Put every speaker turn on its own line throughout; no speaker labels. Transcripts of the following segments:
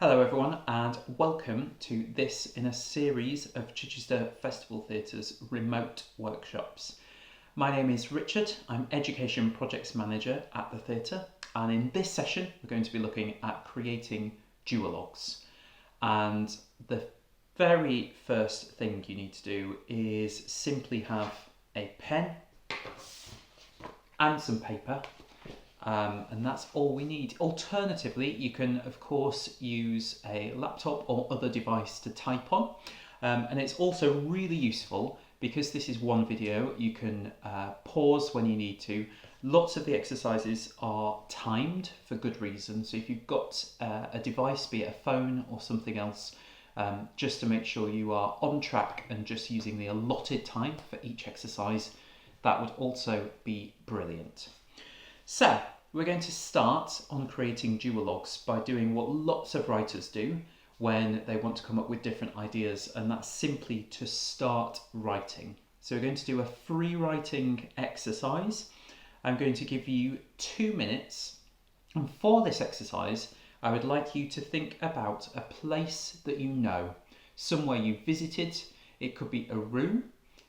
Hello everyone and welcome to this in a series of Chichester Festival Theatre's remote workshops. My name is Richard, I'm Education Projects Manager at the theatre, and in this session we're going to be looking at creating duologues. And the very first thing you need to do is simply have a pen and some paper. And that's all we need. Alternatively, you can of course use a laptop or other device to type on, and it's also really useful because this is one video. You can pause when you need to. Lots of the exercises are timed for good reason, so if you've got a device, be it a phone or something else, just to make sure you are on track and just using the allotted time for each exercise, that would also be brilliant. So, we're going to start on creating duologues by doing what lots of writers do when they want to come up with different ideas, and that's simply to start writing. So we're going to do a free writing exercise. I'm going to give you 2 minutes, and for this exercise I would like you to think about a place that you know, somewhere you visited. It could be a room,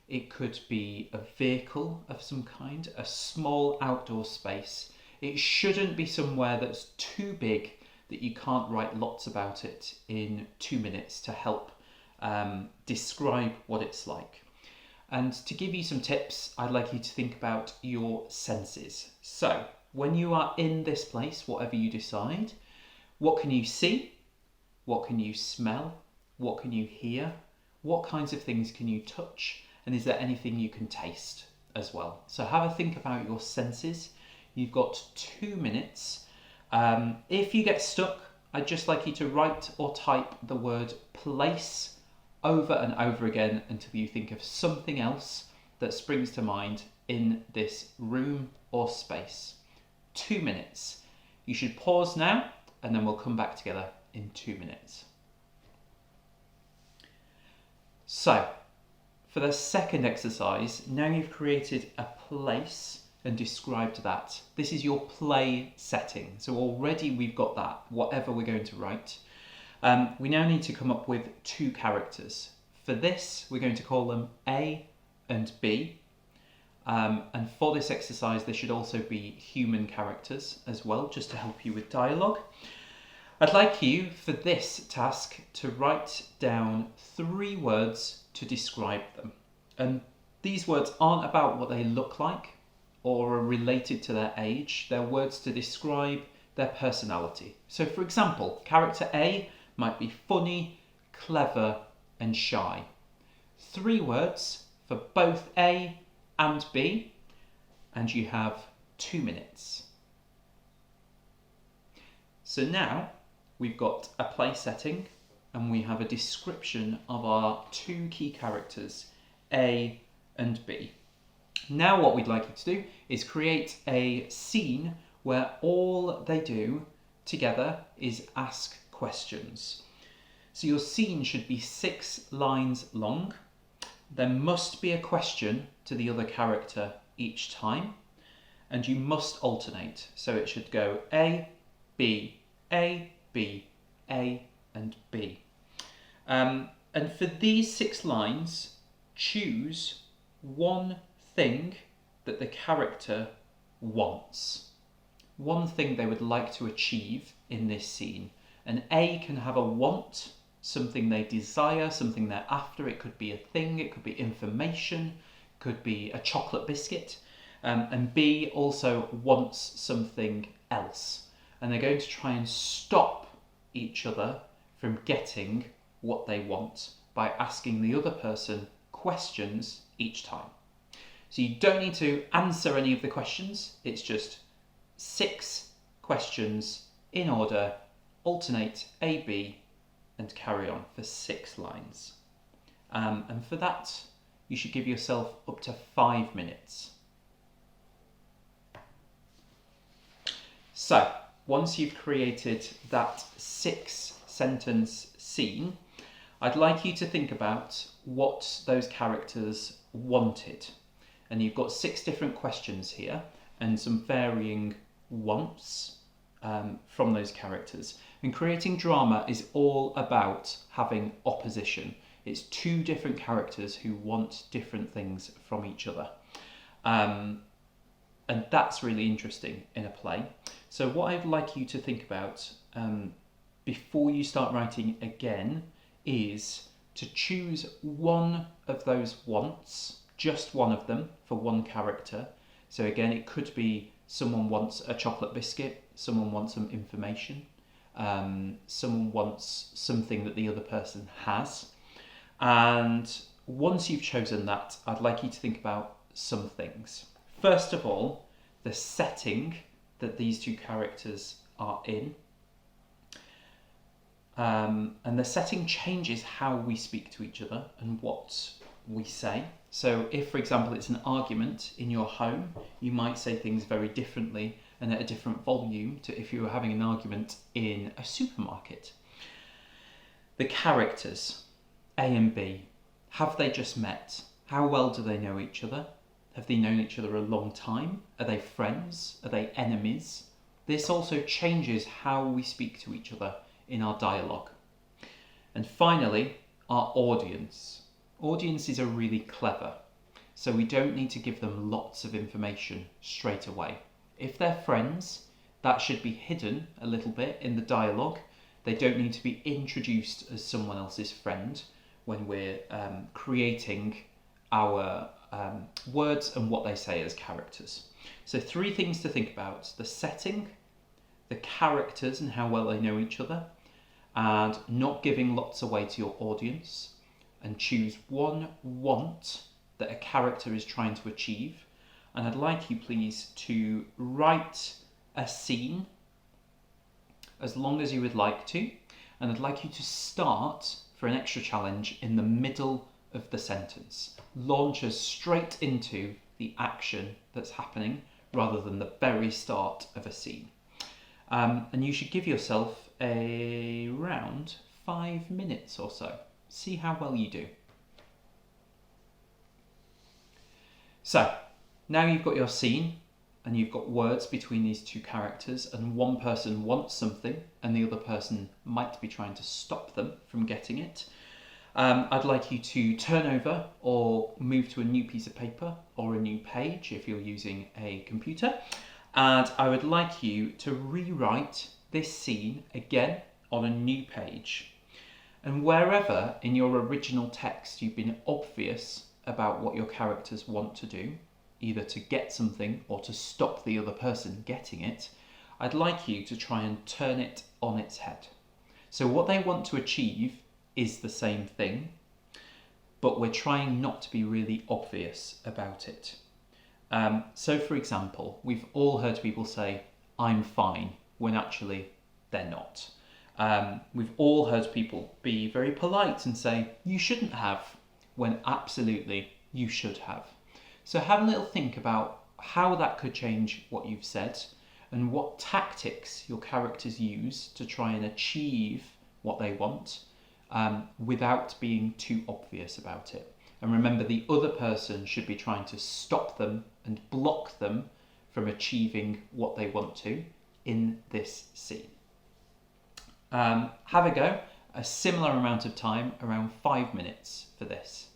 it could be a vehicle of some kind, a small outdoor space. It shouldn't be somewhere that's too big that you can't write lots about it in 2 minutes to help describe what it's like. And to give you some tips, I'd like you to think about your senses. So when you are in this place, whatever you decide, what can you see? What can you smell? What can you hear? What kinds of things can you touch? And is there anything you can taste as well? So have a think about your senses. You've got 2 minutes. If you get stuck, I'd just like you to write or type the word place over and over again until you think of something else that springs to mind in this room or space. 2 minutes. You should pause now and then we'll come back together in 2 minutes. So, for the second exercise, now you've created a place and described that. This is your play setting. So already we've got that, whatever we're going to write. We now need to come up with 2 characters. For this, we're going to call them A and B. And for this exercise, there should also be human characters as well, just to help you with dialogue. I'd like you, for this task, to write down 3 words to describe them. And these words aren't about what they look like or are related to their age. They're words to describe their personality. So for example, character A might be funny, clever and shy. 3 words for both A and B, and you have 2 minutes. So now we've got a play setting and we have a description of our 2 key characters, A and B. Now what we'd like you to do is create a scene where all they do together is ask questions. So your scene should be 6 lines long. There must be a question to the other character each time, and you must alternate. So it should go A, B, A, B, A and B. And for these 6 lines, choose one thing that the character wants. One thing they would like to achieve in this scene. An A can have a want, something they desire, something they're after. It could be a thing, it could be information, it could be a chocolate biscuit. And B also wants something else. And they're going to try and stop each other from getting what they want by asking the other person questions each time. So you don't need to answer any of the questions, it's just 6 questions in order, alternate A, B, and carry on for 6 lines. And for that, you should give yourself up to 5 minutes. So, once you've created that 6-sentence scene, I'd like you to think about what those characters wanted. And you've got 6 different questions here and some varying wants from those characters. And creating drama is all about having opposition. It's two different characters who want different things from each other. And that's really interesting in a play. So what I'd like you to think about before you start writing again is to choose one of those wants, just one of them for one character. So again, it could be someone wants a chocolate biscuit, someone wants some information, someone wants something that the other person has. And once you've chosen that, I'd like you to think about some things. First of all, the setting that these two characters are in. And the setting changes how we speak to each other and what we say. So if, for example, it's an argument in your home, you might say things very differently and at a different volume to if you were having an argument in a supermarket. The characters, A and B, have they just met? How well do they know each other? Have they known each other a long time? Are they friends? Are they enemies? This also changes how we speak to each other in our dialogue. And finally, our audience. Audiences are really clever, so we don't need to give them lots of information straight away. If they're friends, that should be hidden a little bit in the dialogue. They don't need to be introduced as someone else's friend when we're creating our words and what they say as characters. So 3 things to think about: the setting, the characters and how well they know each other, and not giving lots away to your audience, and choose one want that a character is trying to achieve. And I'd like you please to write a scene as long as you would like to, and I'd like you to start for an extra challenge in the middle of the sentence. Launch us straight into the action that's happening rather than the very start of a scene. And you should give yourself around 5 minutes or so. See how well you do. So, now you've got your scene and you've got words between these two characters, and one person wants something and the other person might be trying to stop them from getting it. I'd like you to turn over or move to a new piece of paper or a new page if you're using a computer. And I would like you to rewrite this scene again on a new page. And wherever in your original text you've been obvious about what your characters want to do, either to get something or to stop the other person getting it, I'd like you to try and turn it on its head. So what they want to achieve is the same thing, but we're trying not to be really obvious about it. So for example, we've all heard people say, "I'm fine," when actually they're not. We've all heard people be very polite and say, "You shouldn't have," when absolutely you should have. So have a little think about how that could change what you've said and what tactics your characters use to try and achieve what they want without being too obvious about it. And remember, the other person should be trying to stop them and block them from achieving what they want to in this scene. Have a go, a similar amount of time, around 5 minutes for this.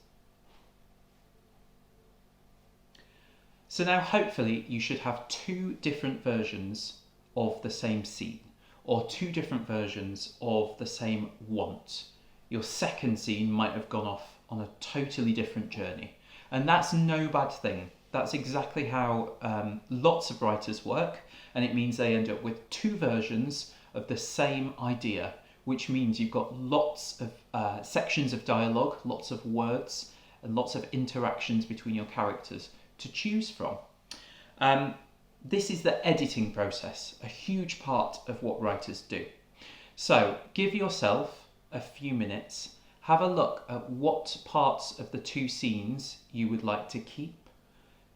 So now hopefully you should have 2 different versions of the same scene, or 2 different versions of the same want. Your second scene might have gone off on a totally different journey, and that's no bad thing. That's exactly how lots of writers work, and it means they end up with 2 versions of the same idea, which means you've got lots of sections of dialogue, lots of words, and lots of interactions between your characters to choose from. This is the editing process, a huge part of what writers do. So give yourself a few minutes, have a look at what parts of the 2 scenes you would like to keep.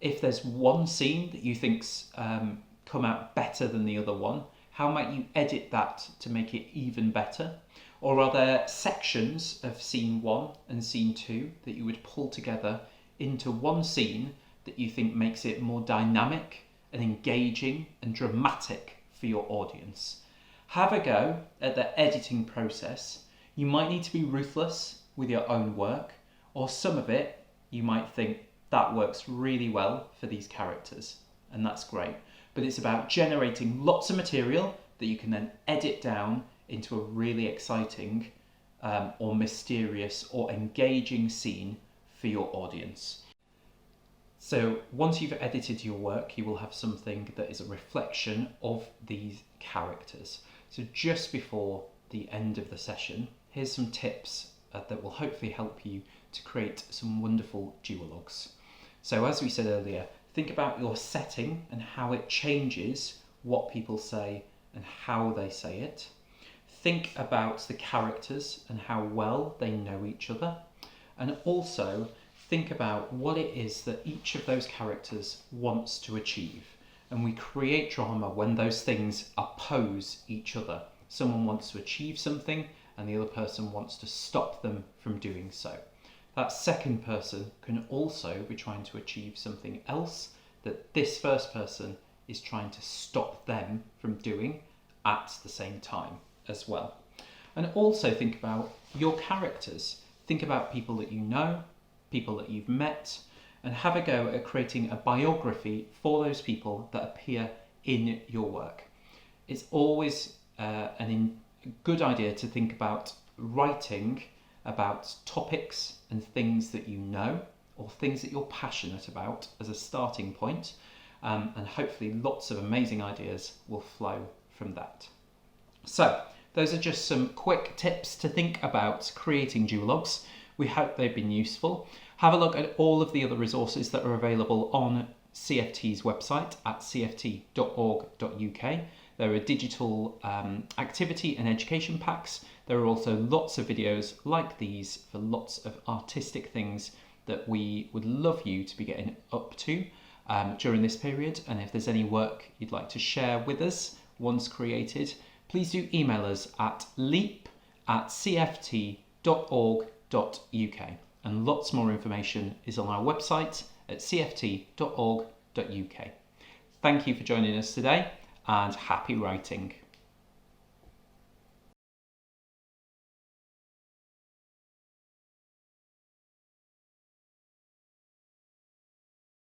If there's one scene that you think's come out better than the other one, how might you edit that to make it even better? Or are there sections of scene 1 and scene 2 that you would pull together into one scene that you think makes it more dynamic and engaging and dramatic for your audience. Have a go at the editing process. You might need to be ruthless with your own work, or some of it you might think that works really well for these characters, and that's great. But it's about generating lots of material that you can then edit down into a really exciting or mysterious or engaging scene for your audience. So once you've edited your work, you will have something that is a reflection of these characters. So just before the end of the session, here's some tips that will hopefully help you to create some wonderful duologues. So as we said earlier, think about your setting and how it changes what people say and how they say it. Think about the characters and how well they know each other. And also think about what it is that each of those characters wants to achieve. And we create drama when those things oppose each other. Someone wants to achieve something and the other person wants to stop them from doing so. That second person can also be trying to achieve something else that this first person is trying to stop them from doing at the same time as well. And also think about your characters. Think about people that you know, people that you've met, and have a go at creating a biography for those people that appear in your work. It's always a good idea to think about writing about topics and things that you know or things that you're passionate about as a starting point, and hopefully lots of amazing ideas will flow from that. So those are just some quick tips to think about creating duologues. We hope they've been useful. Have a look at all of the other resources that are available on CFT's website at cft.org.uk. There are digital activity and education packs. There are also lots of videos like these for lots of artistic things that we would love you to be getting up to during this period. And if there's any work you'd like to share with us once created, please do email us at leap@cft.org.uk. And lots more information is on our website at cft.org.uk. Thank you for joining us today and happy writing.